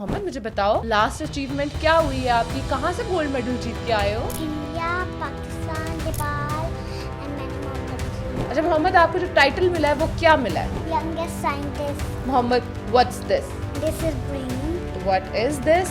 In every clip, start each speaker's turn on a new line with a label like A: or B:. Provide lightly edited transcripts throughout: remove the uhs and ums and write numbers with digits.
A: मोहम्मद मुझे बताओ last achievement क्या हुई है आपकी, कहाँ से गोल्ड मेडल जीत के आए हो?
B: India, Pakistan, Nepal and many more countries.
A: अच्छा मोहम्मद, आपको जो टाइटल मिला है वो क्या मिला है?
B: Youngest scientist.
A: Mohammad, what's this?
B: This is brain.
A: What is this?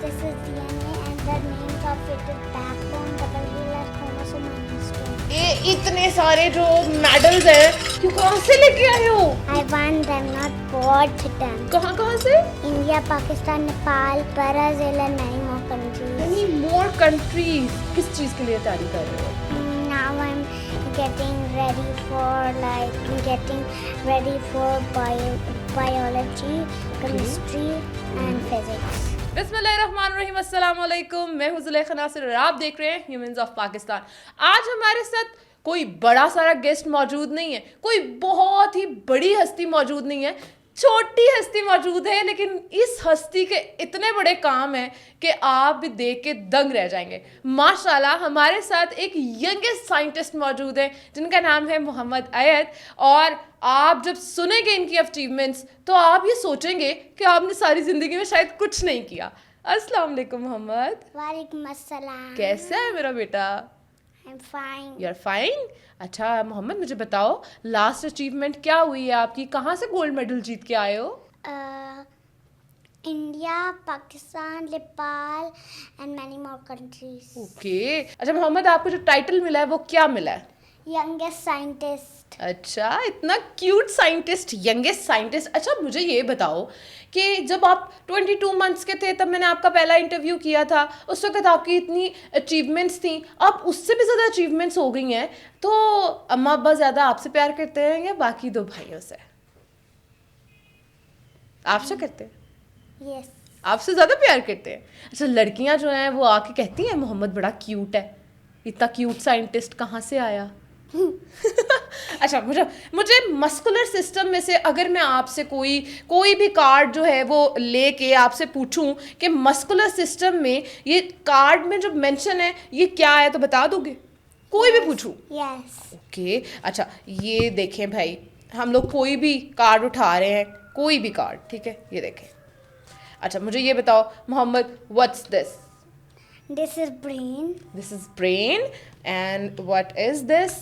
B: This is DNA and the names of it is backbone, double helix, chromosome and histone.
A: ये इतने सारे जो मेडल्स हैं क्यों, कहाँ से लेके आए हो?
B: I won them, not bought them.
A: कहाँ कहाँ से?
B: India, Pakistan, Nepal, Brazil and many more countries.
A: Many more countries. किस चीज के लिए तैयारी कर रहे हो?
B: Now I'm getting ready for biology, chemistry and physics.
A: बिस्मिल्लाहिर्रहमानिर्रहीम, अस्सलाम वालेकुम। मैं हूं जुलेखा नासिर और आप देख रहे हैं ह्यूमंस ऑफ पाकिस्तान। आज हमारे साथ कोई बड़ा सारा गेस्ट मौजूद नहीं है, कोई बहुत ही बड़ी हस्ती मौजूद नहीं है, छोटी हस्ती मौजूद है, लेकिन इस हस्ती के इतने बड़े काम हैं कि आप भी देख के दंग रह जाएंगे। माशाल्लाह हमारे साथ एक यंगेस्ट साइंटिस्ट मौजूद है जिनका नाम है मोहम्मद अयद। और आप जब सुनेंगे इनकी अचीवमेंट्स तो आप ये सोचेंगे कि आपने सारी ज़िंदगी में शायद कुछ नहीं किया। अस्सलाम वालेकुम मोहम्मद।
B: वालेकुम अस्सलाम।
A: कैसा है मेरा बेटा?
B: I'm fine.
A: You are fine. अच्छा मोहम्मद मुझे बताओ लास्ट अचीवमेंट क्या हुई है आपकी, कहाँ से गोल्ड मेडल जीत के आए हो?
B: India, Pakistan, Nepal and many more countries.
A: Okay अच्छा मोहम्मद, आपको जो टाइटल मिला है वो क्या मिला है?
B: Youngest scientist.
A: अच्छा, इतना क्यूट साइंटिस्ट, यंगेस्ट साइंटिस्ट। अच्छा मुझे ये बताओ कि जब आप 22 मंथ्स के थे तब मैंने आपका पहला इंटरव्यू किया था, उस वक्त आपकी इतनी अचीवमेंट्स थी, अब उससे भी ज़्यादा अचीवमेंट्स हो गई हैं, तो अम्मा अब्बा ज़्यादा आपसे प्यार करते हैं या बाकी दो भाइयों से? आपसे करते हैं?
B: Yes.
A: आपसे ज़्यादा प्यार करते हैं? अच्छा लड़कियां जो हैं वो आके कहती हैं मोहम्मद बड़ा क्यूट है, इतना क्यूट साइंटिस्ट कहाँ से आया? अच्छा मुझे मस्कुलर सिस्टम में से अगर मैं आपसे कोई भी कार्ड जो है वो लेके आपसे पूछूं कि मस्कुलर सिस्टम में ये कार्ड में जो मेंशन है ये क्या है तो बता दोगे? कोई भी पूछूं?
B: Yes.
A: ओके अच्छा ये देखें भाई, हम लोग कोई भी कार्ड उठा रहे हैं, कोई भी कार्ड, ठीक है, ये देखें। अच्छा मुझे ये बताओ Mohammad, what's this?
B: This is brain.
A: This is brain. And what is this?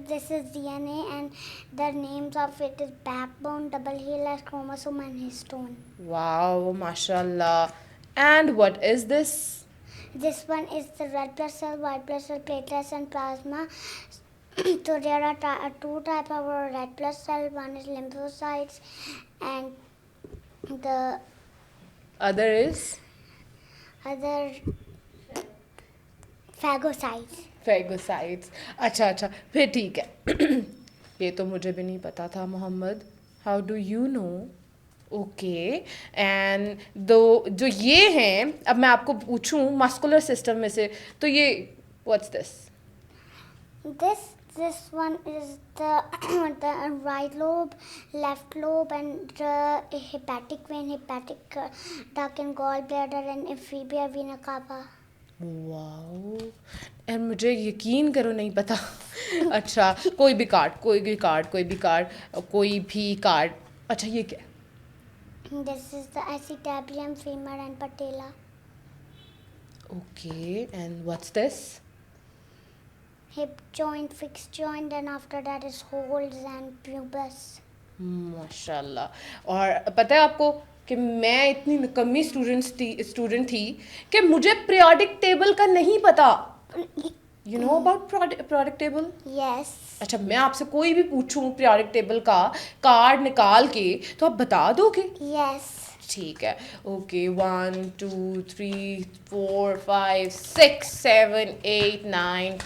B: This is DNA and the names of it is backbone, double helix, chromosome and histone.
A: Wow, mashallah. And what is this?
B: This one is the red blood cell, white blood cell, platelets and plasma. So there are two types of red blood cell. One is lymphocytes and the
A: Other is?
B: other phagocytes.
A: Phagocytes. अच्छा फिर ठीक है। ये तो मुझे भी नहीं पता था Mohammad. How do you know? Okay and दो जो ये हैं, अब मैं आपको पूछूं मस्कुलर सिस्टम में से, तो ये what's this?
B: This one is the the right lobe, left lobe, and the hepatic vein, hepatic duct, and gallbladder, and inferior vena cava.
A: Wow, and मुझे यकीन करो नहीं पता। अच्छा कोई भी कार्ड। अच्छा ये क्या?
B: This is the acetabular, femur, and patella.
A: Okay and what's this?
B: Hip joint, fixed joint, and after that is holes and pubis.
A: माशाल्लाह। और पता है आपको कि मैं इतनी निकम्मी स्टूडेंट थी कि मुझे पीरियोडिक टेबल का नहीं पता। You know about periodic table?
B: Yes.
A: अच्छा मैं आपसे कोई भी पूछूं पीरियोडिक टेबल का कार्ड निकाल के तो आप बता दोगे?
B: Yes.
A: ठीक है okay 1 2 3 4 5 6 7 8 9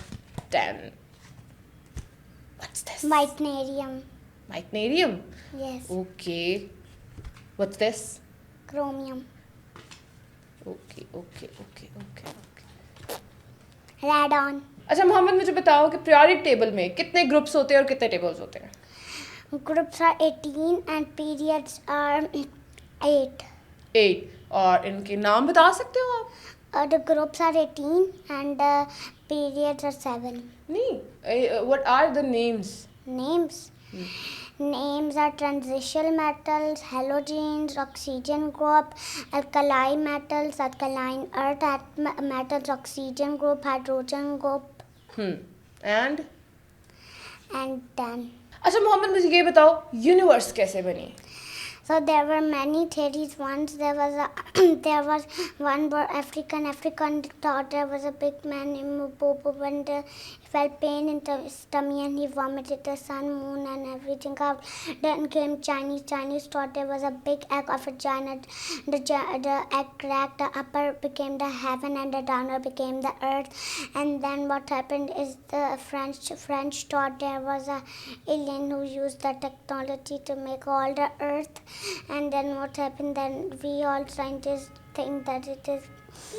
A: 10. What's this?
B: Meitnerium.
A: Meitnerium.
B: Yes.
A: Okay. What's this?
B: Chromium.
A: Okay.
B: Radon.
A: अच्छा मोहम्मद मुझे बताओ कि पीरियोडिक टेबल में कितने ग्रुप्स होते हैं और कितने टेबल्स होते हैं?
B: Groups are 18 and periods are 8.
A: 8। और इनके नाम बता सकते हो आप?
B: The groups are 18 and the periods are 7.
A: नहीं, what are the names?
B: Names. Names are transitional metals, halogens, oxygen group, alkali metals, alkaline earth metals, oxygen group, hydrogen group,
A: and
B: and then.
A: अच्छा मोहम्मद मुझे ये बताओ universe कैसे बनी?
B: So there were many theories. Once there was there was one African thought there was a big man named Bobo, and he felt pain in the stomach and he vomited the sun, moon and everything out. Then came Chinese thought there was a big egg of a giant. The egg cracked, the upper became the heaven and the downer became the earth. And then what happened is the French thought there was a alien who used the technology to make all the earth. And then what happened, then we all scientists think that it is,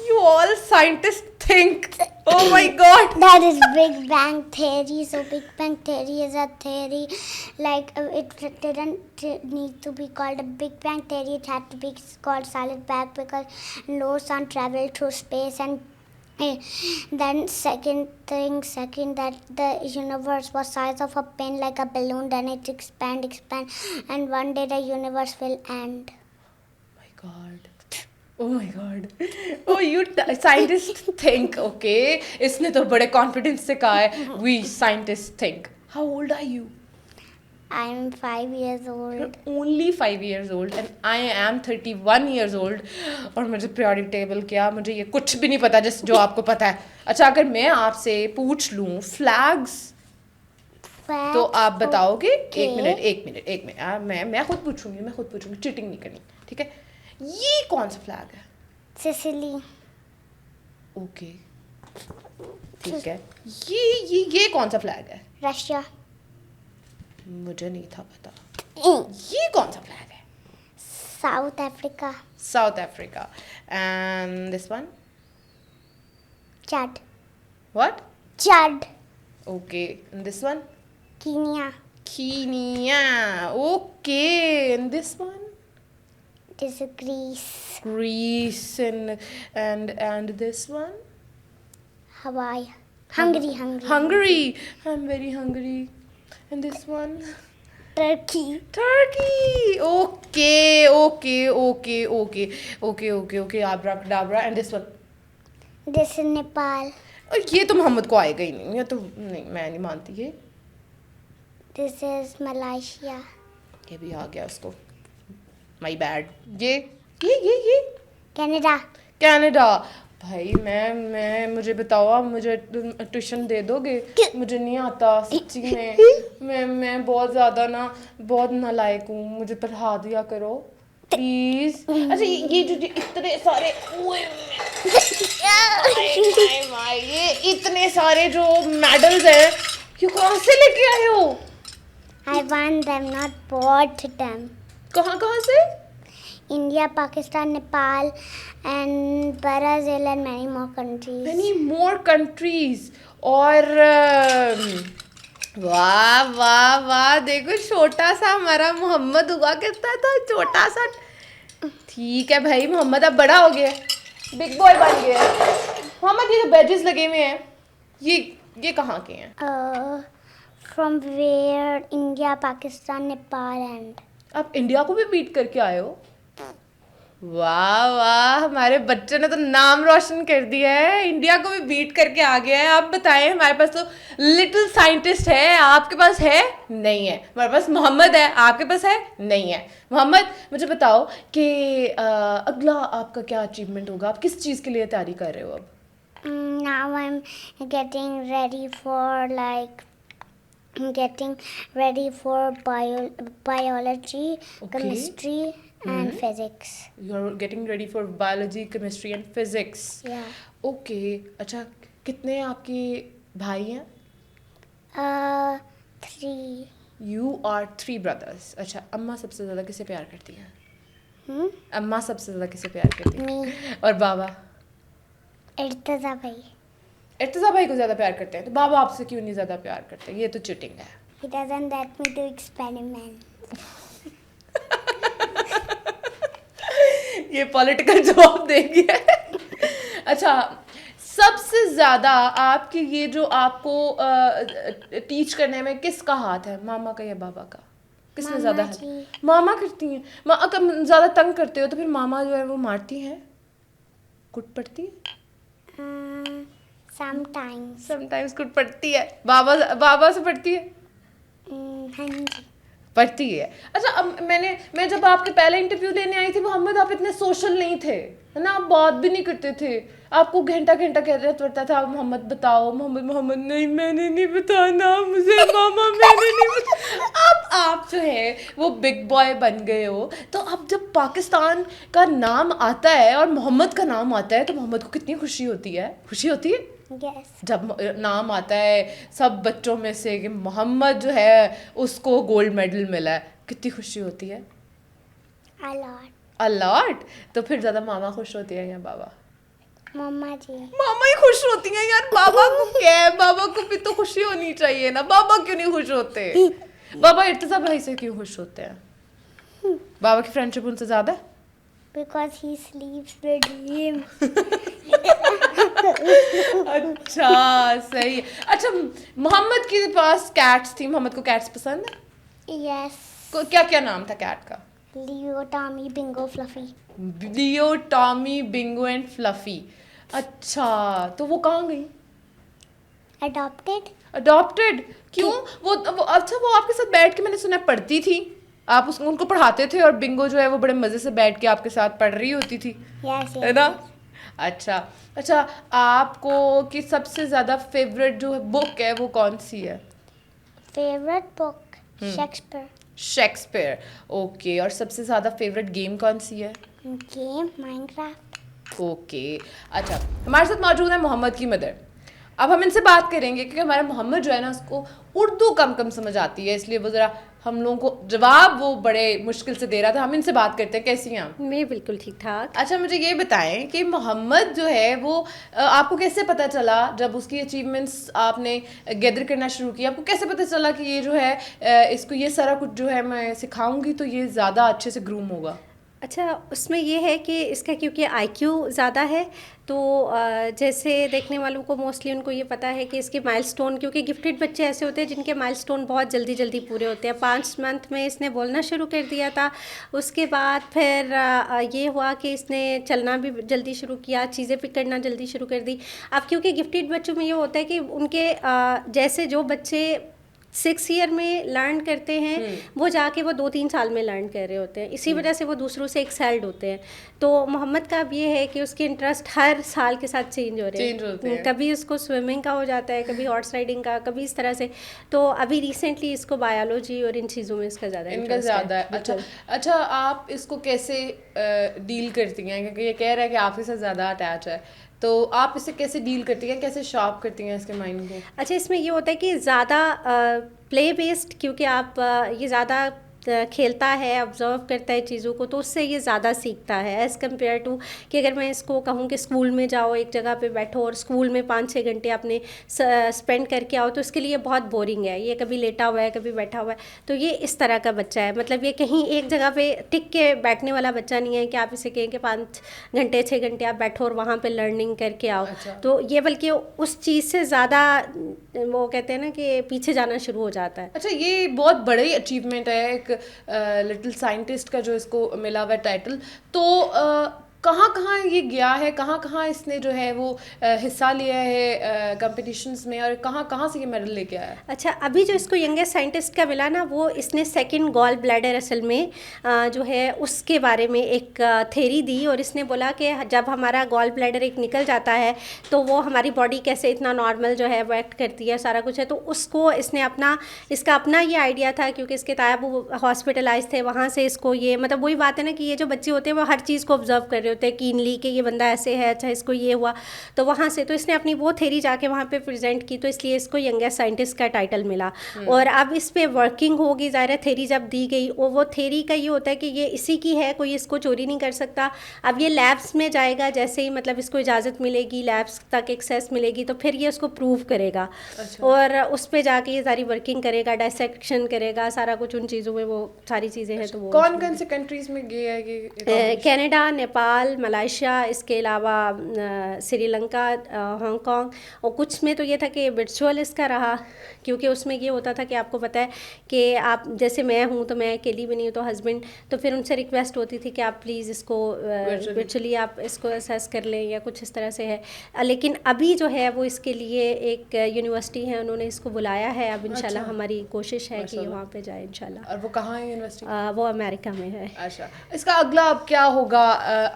A: You all scientists think. Oh my god.
B: that is Big Bang theory. So Big Bang theory is a theory, like it didn't need to be called a Big Bang theory, it had to be called solid bang because no sound traveled through space. And then second that the universe was size of a pin, like a balloon, then it expand, and one day the universe will end.
A: My god. Oh my god. Oh you scientists think. Okay, इसने तो बड़े confidence से कहा है we scientists think. How old are you?
B: I'm 5 years old.
A: You're only 5 years old and I am 31 years old. और मुझे periodic table क्या, मुझे ये कुछ भी नहीं पता जिस जो आपको पता है. अच्छा अगर मैं आपसे पूछ लूँ flags तो आप बताओगे? एक मिनट मैं खुद पूछूंगी, चीटिंग नहीं करनी, ठीक है? ये कौन सा फ्लैग है?
B: Sicily.
A: ओके ठीक है. ये कौन सा फ्लैग है?
B: Russia.
A: मुझे नहीं था पता.
B: Mm.
A: ये कौन सा फ्लैग है?
B: South Africa.
A: South Africa. And this one?
B: Chad.
A: What?
B: Chad.
A: Okay. And this one?
B: Kenya.
A: Kenya. Okay. And this one?
B: This is Greece.
A: Greece. And this one?
B: Hawaii. Hungary.
A: Hungary. I'm very hungry. And this one?
B: Turkey.
A: Okay. Abracadabra. And this one?
B: This is Nepal.
A: ये तो मोहम्मद को आएगा ही नहीं. ये तो नहीं, मैं नहीं मानती ये.
B: This is Malaysia.
A: ये भी आ गया उसको. My bad. ये
B: Canada.
A: कनाडा. भाई मैं मुझे बताओ, आप मुझे ट्यूशन दे दोगे? मुझे नहीं आता सच्ची में. मैं बहुत ज़्यादा ना बहुत नालायक हूँ, मुझे पढ़ा दिया करो प्लीज. अच्छा ये जो इतने सारे ये इतने सारे जो मेडल्स हैं ये कहाँ से लेके आए हो?
B: I won them, not bought them.
A: कहाँ से?
B: India, Pakistan, Nepal, and Brazil, and many more countries.
A: Many more countries. और वाह देखो छोटा सा हमारा मोहम्मद हुआ करता था, छोटा सा. ठीक है भाई, मोहम्मद अब बड़ा हो गया, बिग बॉय बन गया. मोहम्मद ये जो बैजेस लगे हुए हैं ये कहाँ के हैं?
B: From where? India, Pakistan, Nepal, and.
A: आप इंडिया को भी बीट करके आए हो? वाह हमारे बच्चे ने तो नाम रोशन कर दिया है, इंडिया को भी बीट करके आ गया है. आप बताएं, हमारे पास तो लिटिल साइंटिस्ट है, आपके पास है? नहीं है. हमारे पास मोहम्मद है, आपके पास है? नहीं है. मोहम्मद मुझे बताओ कि अगला आपका क्या अचीवमेंट होगा? आप किस चीज़ के लिए तैयारी कर रहे हो अब?
B: Now I'm getting ready for biology,
A: Okay.
B: chemistry, and physics.
A: You're getting ready for biology, chemistry and physics.
B: Yeah.
A: Okay. अच्छा कितने आपके भाई हैं?
B: 3.
A: You are 3 brothers. अच्छा अम्मा सबसे ज़्यादा किसे प्यार करती हैं? अम्मा सबसे ज़्यादा किसे प्यार करती हैं?
B: Me.
A: और बाबा?
B: Irtaza bhai.
A: इर्तिज़ा भाई को ज़्यादा प्यार करते हैं, तो बाबा आपसे क्यों नहीं ज़्यादा प्यार करते? ये तो चीटिंग है.
B: He doesn't let me do experiment.
A: ये पॉलिटिकल जवाब देंगे. अच्छा सबसे ज़्यादा आपकी ये जो आपको टीच करने में किसका हाथ है, मामा का या बाबा का? किसने
B: मामा
A: ज़्यादा
B: जी।
A: हेल्प? मामा करती हैं। अगर ज़्यादा तंग करते हो तो फिर मामा जो है वो मारती हैं, कुट पड़ती है?
B: Sometimes.
A: समटाइम्स कुट पड़ती है। बाबा बाबा से पड़ती है?
B: हाँ जी।
A: पड़ती है। अच्छा, अब मैं जब आपके पहले इंटरव्यू लेने आई थी मोहम्मद, आप इतने सोशल नहीं थे, है ना? आप बात भी नहीं करते थे। आपको घंटा घंटा कहना पड़ता था, मोहम्मद बताओ, मोहम्मद मोहम्मद नहीं मैंने नहीं बताना, मुझे मामा मैंने नहीं बताना। अब आप जो है वो बिग बॉय बन गए हो, तो अब जब पाकिस्तान का नाम आता है और मोहम्मद का नाम आता है तो मोहम्मद को कितनी खुशी होती है? खुशी होती है
B: Yes.
A: जब नाम आता है सब बच्चों में से कि मोहम्मद जो है उसको गोल्ड मेडल मिला है, कितनी खुशी होती है?
B: A lot.
A: अलॉट। तो फिर ज़्यादा मामा खुश होती है या बाबा?
B: मामा जी।
A: मामा ही खुश होती हैं यार, बाबा को क्या है? बाबा को भी तो खुशी होनी चाहिए ना, बाबा क्यों नहीं खुश होते? बाबा इर्तिजा भाई से क्यों खुश होते हैं? बाबा की फ्रेंडशिप उनसे ज़्यादा है?
B: Because he sleeps with him.
A: अच्छा, सही है। अच्छा, मोहम्मद के पास कैट्स थी, मोहम्मद को कैट्स पसंद है?
B: Yes.
A: क्या क्या नाम था कैट का?
B: Leo, Tommy, Bingo, Fluffy.
A: Leo, Tommy, Bingo and fluffy. अच्छा, तो वो कहाँ गई?
B: Adopted.
A: अडॉप्टेड? क्यों? अच्छा, वो आपके साथ बैठ के मैंने सुना है पढ़ती थी, आप उनको पढ़ाते थे और बिंगो जो है वो बड़े मज़े से बैठ के आपके साथ पढ़ रही होती थी,
B: Yes,
A: है
B: yes.
A: ना? अच्छा अच्छा, आपको कि सबसे ज़्यादा फेवरेट जो बुक है वो कौन सी है?
B: Favorite book? Shakespeare.
A: Shakespeare. Okay, और सबसे ज़्यादा फेवरेट गेम कौन सी है?
B: Game, Minecraft.
A: ओके। अच्छा, हमारे साथ मौजूद है मोहम्मद की मदर। अब हम इनसे बात करेंगे क्योंकि हमारा मोहम्मद जो है ना उसको उर्दू कम कम समझ आती है, इसलिए वो ज़रा हम लोगों को जवाब वो बड़े मुश्किल से दे रहा था। हम इनसे बात करते हैं, कैसी हैं आप?
C: मैं बिल्कुल ठीक ठाक।
A: अच्छा, मुझे ये बताएं कि मोहम्मद जो है वो आपको कैसे पता चला, जब उसकी अचीवमेंट्स आपने गैदर करना शुरू किया, आपको कैसे पता चला कि ये जो है इसको ये सारा कुछ जो है मैं सिखाऊंगी तो ये ज़्यादा अच्छे से ग्रूम होगा?
C: अच्छा, उसमें ये है कि इसका क्योंकि आईक्यू ज़्यादा है तो जैसे देखने वालों को मोस्टली उनको ये पता है कि इसके माइलस्टोन, क्योंकि गिफ्टेड बच्चे ऐसे होते हैं जिनके माइलस्टोन बहुत जल्दी जल्दी पूरे होते हैं। 5 मंथ में इसने बोलना शुरू कर दिया था, उसके बाद फिर ये हुआ कि इसने चलना भी जल्दी शुरू किया, चीज़ें पिक करना जल्दी शुरू कर दी। अब क्योंकि गिफ्टेड बच्चों में ये होता है कि उनके जैसे जो बच्चे 6 ईयर में लर्न करते हैं वो जाके वो 2-3 साल में लर्न कर रहे होते हैं, इसी वजह से वो दूसरों से एक्सेल्ड होते हैं। तो मोहम्मद का अब ये है कि उसके इंटरेस्ट हर साल के साथ चेंज हो रहे हैं। कभी उसको स्विमिंग का हो जाता है, कभी हॉर्स राइडिंग का, कभी इस तरह से। तो अभी रिसेंटली इसको बायोलॉजी और इन चीज़ों में इसका ज़्यादा
A: है। अच्छा अच्छा, आप इसको कैसे डील करती हैं? क्योंकि ये कह रहा है कि आपके साथ ज़्यादा अटैच है, तो आप इसे कैसे डील करती हैं, कैसे शार्प करती हैं इसके माइंड को?
C: अच्छा, इसमें ये होता है कि ज़्यादा प्ले बेस्ड, क्योंकि आप ये ज़्यादा खेलता है, ऑब्जर्व करता है चीज़ों को, तो उससे ये ज़्यादा सीखता है एज़ कम्पेयर टू कि अगर मैं इसको कहूँ कि स्कूल में जाओ, एक जगह पे बैठो और स्कूल में 5-6 घंटे आपने स्पेंड करके आओ, तो इसके लिए बहुत बोरिंग है। ये कभी लेटा हुआ है, कभी बैठा हुआ है, तो ये इस तरह का बच्चा है। मतलब ये कहीं एक जगह पे टिक के बैठने वाला बच्चा नहीं है कि आप इसे कहें कि 5 घंटे 6 घंटे आप बैठो और वहाँ पर लर्निंग करके आओ।
A: अच्छा।
C: तो ये बल्कि उस चीज़ से ज़्यादा वो कहते हैं ना कि पीछे जाना शुरू हो जाता है।
A: अच्छा, ये बहुत बड़ी अचीवमेंट है एक लिटिल साइंटिस्ट का जो इसको मिला हुआ टाइटल। तो कहाँ कहाँ ये गया है, कहाँ कहाँ इसने जो है वो हिस्सा लिया है कंपटीशंस में, और कहाँ कहाँ से ये मेडल लेके आया है?
C: अच्छा, अभी जो इसको यंगेस्ट साइंटिस्ट का मिला ना, वो इसने 2nd गॉल ब्लैडर असल में जो है उसके बारे में एक थेरी दी, और इसने बोला कि जब हमारा गॉल ब्लैडर एक निकल जाता है तो वो हमारी बॉडी कैसे इतना नॉर्मल जो है वो एक्ट करती है, सारा कुछ है। तो उसको इसने इसका अपना ये आइडिया था, क्योंकि इसके ताया हॉस्पिटलाइज थे, वहाँ से इसको ये मतलब वही बात है ना कि ये जो बच्चे होते हैं वो हर चीज़ को ऑब्जर्व कर रहे होते हैं कीनली कि ये बंदा ऐसे है, अच्छा इसको ये हुआ, तो वहाँ से तो इसने अपनी वो थेरी जाके वहाँ पे प्रेजेंट की, तो इसलिए इसको यंगेस्ट साइंटिस्ट का टाइटल मिला। और अब इस पे वर्किंग होगी, ज़ाहिर है थेरी जब दी गई, और वो थेरी का ये होता है कि ये इसी की है, कोई इसको चोरी नहीं कर सकता। अब ये लैब्स में जाएगा, जैसे ही मतलब इसको इजाज़त मिलेगी, लैब्स तक एक्सेस मिलेगी, तो फिर ये उसको प्रूव करेगा।
A: अच्छा।
C: और उस पर जाके ये सारी वर्किंग करेगा, डायसेक्शन करेगा, सारा कुछ उन चीज़ों में वो सारी चीज़ें हैं। तो वो
A: कौन कौन से कंट्रीज में गए है ये?
C: कनाडा, नेपाल, नेपाल, मलाइशिया, इसके अलावा श्रीलंका, हांगकांग, और कुछ में तो ये था कि वर्चुअल इसका रहा, क्योंकि उसमें ये होता था कि आपको पता है कि आप जैसे मैं हूँ तो मैं अकेली भी नहीं हूँ, तो हस्बैंड, तो फिर उनसे रिक्वेस्ट होती थी कि आप प्लीज़ इसको वर्चुअली आप इसको असेस कर लें या कुछ इस तरह से है। लेकिन अभी जो है वो इसके लिए एक यूनिवर्सिटी है, उन्होंने इसको बुलाया है। अब इंशाल्लाह हमारी कोशिश है कि वहाँ पे जाए इंशाल्लाह।
A: और वो कहाँ है यूनिवर्सिटी?
C: वो अमेरिका में है।
A: अच्छा, इसका अगला अब क्या होगा?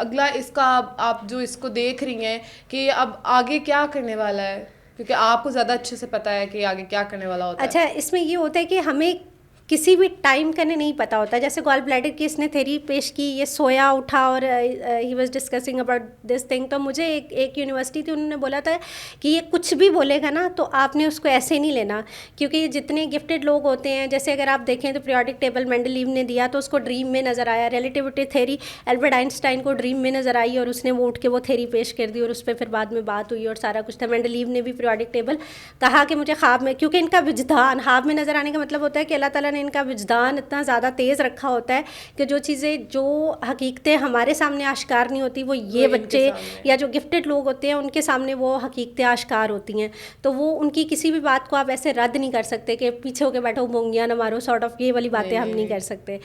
A: अगला इसका आप जो इसको देख रही हैं कि अब आगे क्या करने वाला है, क्योंकि आपको ज़्यादा अच्छे से पता है कि आगे क्या करने वाला होता है।
C: अच्छा, इसमें ये होता है कि हमें किसी भी टाइम का नहीं पता होता। जैसे गॉल ब्लैडर की इसने थ्योरी पेश की, ये सोया उठा और he was discussing about this thing. तो मुझे एक यूनिवर्सिटी थी, उन्होंने बोला था कि ये कुछ भी बोलेगा ना तो आपने उसको ऐसे नहीं लेना, क्योंकि जितने गिफ्टेड लोग होते हैं, जैसे अगर आप देखें तो पीरियोडिक टेबल मेंडलीव ने दिया तो उसको ड्रीम में नज़र आया। रिलेटिविटी थ्योरी एल्बर्ट आइंस्टाइन को ड्रीम में नज़र आई और उसने वो उठ के वो थ्योरी पेश कर दी और उस पर फिर बाद में बात हुई और सारा कुछ था। मेंडलीव ने भी पीरियोडिक टेबल कहा कि मुझे ख्वाब में, क्योंकि इनका विजदान ख्वाब में नज़र आने का मतलब होता है कि अल्लाह ताला ने इनका विजदान इतना ज़्यादा तेज़ रखा होता है कि जो चीज़ें, जो हकीकतें हमारे सामने आश्कार नहीं होती, वो ये बच्चे या जो गिफ्टेड लोग होते हैं उनके सामने वो हकीकतें आश्कार होती हैं। तो वो उनकी किसी भी बात को आप ऐसे रद्द नहीं कर सकते कि पीछे होके बैठो मोंगियां न मारो, सॉर्ट ऑफ ये वाली बातें हम नहीं कर सकते।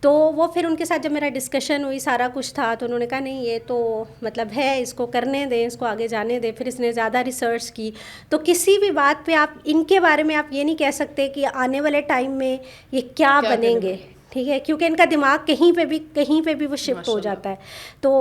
C: तो वो फिर उनके साथ जब मेरा डिस्कशन हुई, सारा कुछ था, तो उन्होंने कहा नहीं ये तो मतलब है, इसको करने दें, इसको आगे जाने दें। फिर इसने ज़्यादा रिसर्च की। तो किसी भी बात पे आप इनके बारे में आप ये नहीं कह सकते कि आने वाले टाइम में ये क्या बनेंगे, ठीक है, क्योंकि इनका दिमाग कहीं पे भी वो शिफ्ट हो जाता है। तो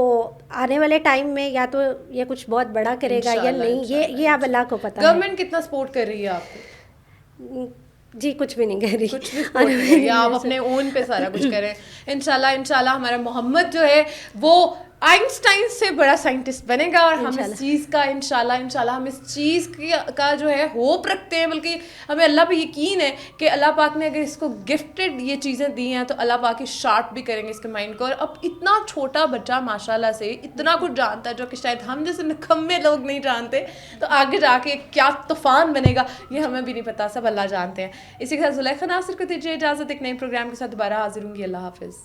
C: आने वाले टाइम में या तो ये कुछ बहुत बड़ा करेगा या नहीं, ये अब अल्लाह को पता है।
A: गवर्नमेंट कितना सपोर्ट कर रही है आपको?
C: जी कुछ भी नहीं कर रही,
A: कुछ भी support नहीं कर रही, आप अपने ओन पे सारा कुछ करें। इंशाल्लाह हमारा मोहम्मद जो है वो आइंस्टाइन से बड़ा साइंटिस्ट बनेगा और हम इस चीज़ का इंशाल्लाह हम इस चीज़ का जो है होप रखते हैं, बल्कि हमें अल्लाह पे यकीन है कि अल्लाह पाक ने अगर इसको गिफ्टेड ये चीज़ें दी हैं तो अल्लाह पाक ही शार्प भी करेंगे इसके माइंड को। और अब इतना छोटा बच्चा माशाल्लाह से इतना कुछ जानता है जो कि शायद हम जैसे निकम्मे लोग नहीं जानते, तो आगे जाके क्या तूफान बनेगा ये हमें भी नहीं पता, सब अल्लाह जानते हैं। इसी के साथ ज़ुलेखा नासिर को दीजिए इजाज़त। एक नए प्रोग्राम के साथ दोबारा हाजिर होंगी। अल्लाह हाफिज़।